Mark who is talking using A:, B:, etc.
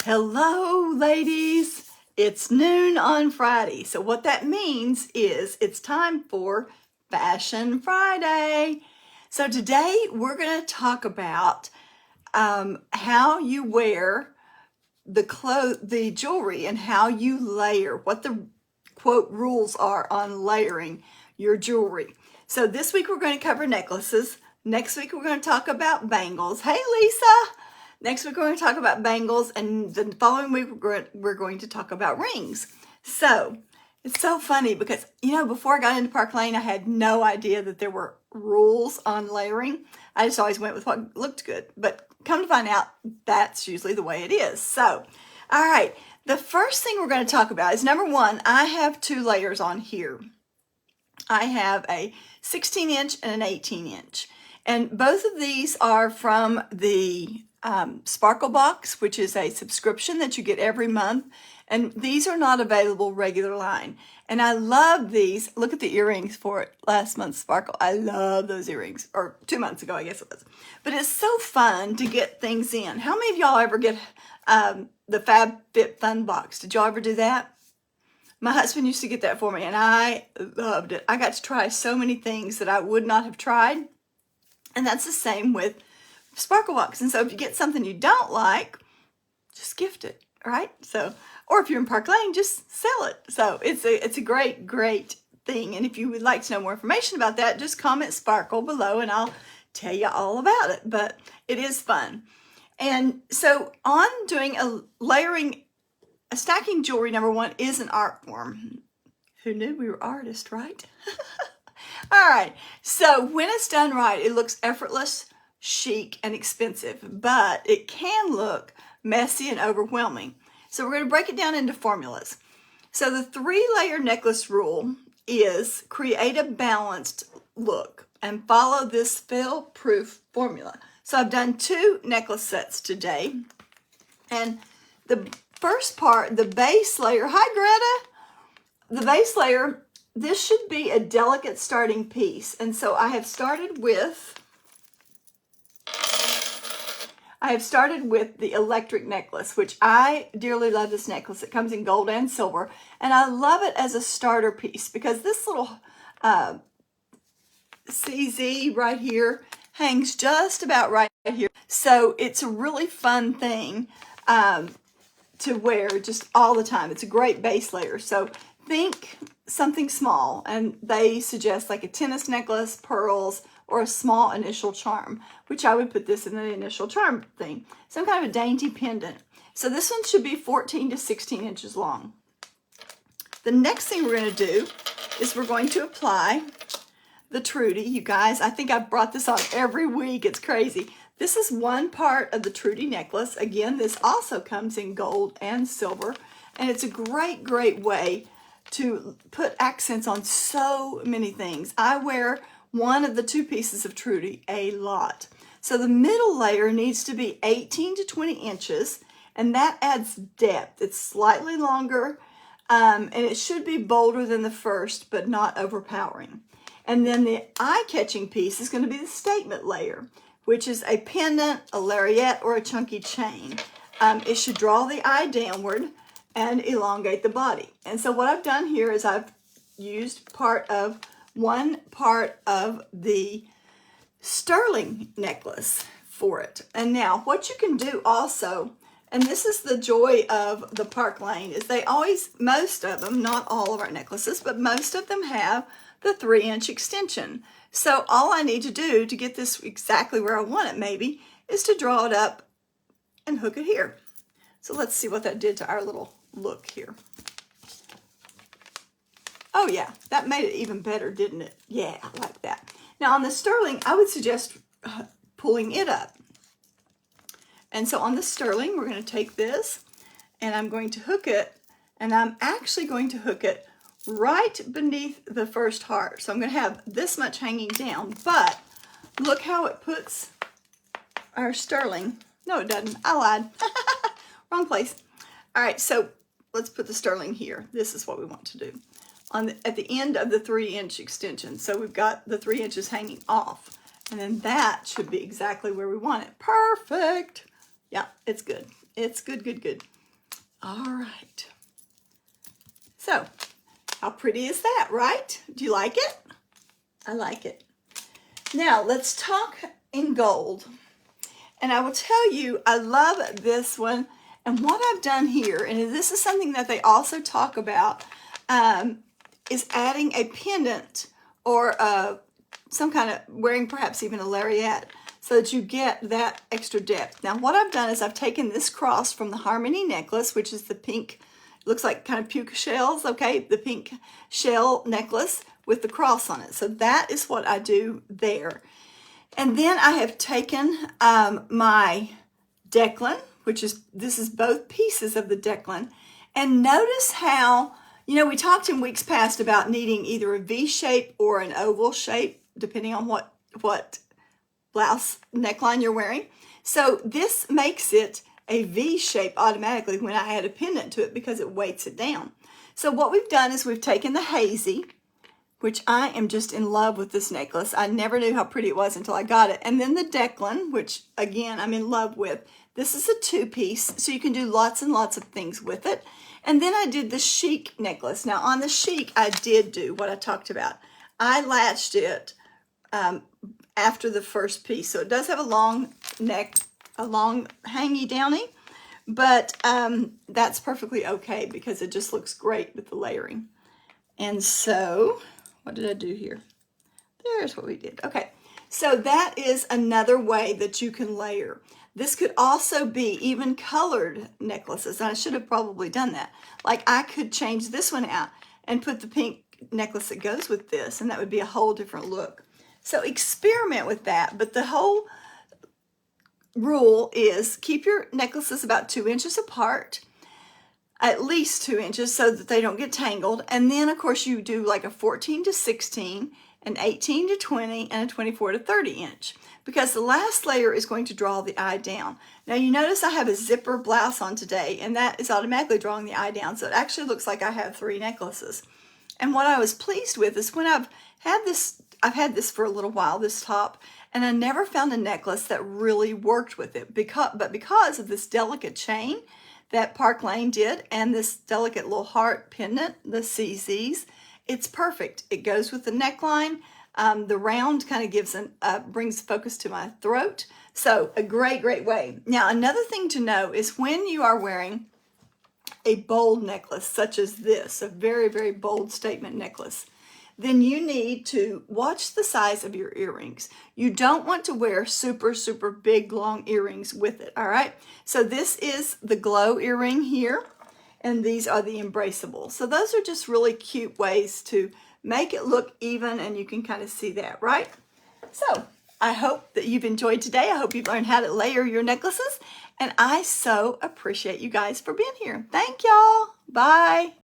A: Hello, ladies. It's noon on Friday. So what that means is it's time for Fashion Friday. So today we're going to talk about how you wear the jewelry and how you layer, what the quote rules are on layering your jewelry. So this week we're going to cover necklaces. Next week we're going to talk about bangles. Hey, Lisa. Next week we're going to talk about bangles, and the following week we're going to talk about rings. So it's so funny because, before I got into Park Lane, I had no idea that there were rules on layering. I just always went with what looked good. But come to find out, that's usually the way it is. So, all right, the first thing we're going to talk about is, number one, I have two layers on here. I have a 16-inch and an 18-inch. And both of these are from the Sparkle Box, which is a subscription that you get every month. And these are not available regular line. And I love these. Look at the earrings for it. Last month's Sparkle. I love those earrings. Or 2 months ago, I guess it was. But it's so fun to get things in. How many of y'all ever get the FabFitFun box? Did y'all ever do that? My husband used to get that for me, and I loved it. I got to try so many things that I would not have tried. And that's the same with Sparkle Box. And so if you get something you don't like, just gift it, right? So, or if you're in Park Lane, just sell it. So it's a great, great thing. And if you would like to know more information about that, just comment Sparkle below and I'll tell you all about it. But it is fun. And so on doing a stacking jewelry, number one, is an art form. Who knew we were artists, right? All right, so when it's done right, it looks effortless, chic, and expensive, but it can look messy and overwhelming. So we're going to break it down into formulas. So the 3-layer necklace rule is create a balanced look and follow this fail-proof formula. So I've done 2 necklace sets today, and the first part, the base layer, hi Greta, the base layer, this should be a delicate starting piece. And so I have started with the electric necklace, which I dearly love this necklace. It comes in gold and silver. And I love it as a starter piece because this little CZ right here hangs just about right here. So it's a really fun thing to wear just all the time. It's a great base layer. So think something small, and they suggest like a tennis necklace, pearls, or a small initial charm, which I would put this in the initial charm thing. Some kind of a dainty pendant. So this one should be 14 to 16 inches long. The next thing we're going to do is we're going to apply the Trudy. You guys, I think I've brought this on every week. It's crazy. This is one part of the Trudy necklace. Again, this also comes in gold and silver, and it's a great, great way to put accents on so many things. I wear one of the 2 pieces of Trudy a lot. So the middle layer needs to be 18 to 20 inches, and that adds depth. It's slightly longer, and it should be bolder than the first, but not overpowering. And then the eye-catching piece is going to be the statement layer, which is a pendant, a lariat, or a chunky chain. It should draw the eye downward and elongate the body. And so what I've done here is I've used one part of the sterling necklace for it. And now what you can do also, and this is the joy of the Park Lane, is most of them, not all of our necklaces, but most of them have the 3-inch extension. So all I need to do to get this exactly where I want it maybe is to draw it up and hook it here. So let's see what that did to our little look here. Oh yeah, that made it even better, didn't it? Yeah, I like that. Now on the sterling, I would suggest pulling it up. And so on the sterling, we're going to take this and I'm going to hook it, and I'm actually going to hook it right beneath the first heart. So I'm going to have this much hanging down, but look how it puts our sterling. No, it doesn't. I lied. Wrong place. All right, so let's put the sterling here. This is what we want to do. At the end of the 3-inch extension. So we've got the 3 inches hanging off. And then that should be exactly where we want it. Perfect. Yeah, it's good. It's good, good, good. All right. So, how pretty is that, right? Do you like it? I like it. Now, let's talk in gold. And I will tell you, I love this one. And what I've done here, and this is something that they also talk about, is adding a pendant or some kind of, wearing perhaps even a lariat, so that you get that extra depth. Now, what I've done is I've taken this cross from the Harmony necklace, which is the pink, looks like kind of puka shells, okay? The pink shell necklace with the cross on it. So that is what I do there. And then I have taken my Declan, this is both pieces of the Declan. And notice how, you know, we talked in weeks past about needing either a V shape or an oval shape, depending on what blouse neckline you're wearing. So this makes it a V shape automatically when I add a pendant to it because it weights it down. So what we've done is we've taken the Hazy, which I am just in love with this necklace. I never knew how pretty it was until I got it. And then the Declan, which again, I'm in love with. This is a 2-piece, so you can do lots and lots of things with it. And then I did the Chic necklace. Now on the Chic, I did do what I talked about. I latched it after the first piece. So it does have a long neck, a long hangy downy, but that's perfectly okay because it just looks great with the layering. And so, what did I do here? There's what we did. Okay, so that is another way that you can layer. This could also be even colored necklaces. And I should have probably done that. Like I could change this one out and put the pink necklace that goes with this, and that would be a whole different look. So experiment with that, but the whole rule is keep your necklaces about 2 inches apart, at least 2 inches, so that they don't get tangled. And then of course you do like a 14 to 16, an 18 to 20, and a 24 to 30 inch, because the last layer is going to draw the eye down. Now you notice I have a zipper blouse on today, and that is automatically drawing the eye down, so it actually looks like I have 3 necklaces. And what I was pleased with is when I've had this for a little while, this top, and I never found a necklace that really worked with it, because of this delicate chain that Park Lane did and this delicate little heart pendant, the CZs, it's perfect. It goes with the neckline. The round kind of gives brings focus to my throat. So a great, great way. Now, another thing to know is when you are wearing a bold necklace, such as this, a very, very bold statement necklace, then you need to watch the size of your earrings. You don't want to wear super, super big, long earrings with it, all right? So this is the glow earring here, and these are the embraceable. So those are just really cute ways to make it look even, and you can kind of see that, right? So I hope that you've enjoyed today. I hope you've learned how to layer your necklaces, and I so appreciate you guys for being here. Thank y'all. Bye.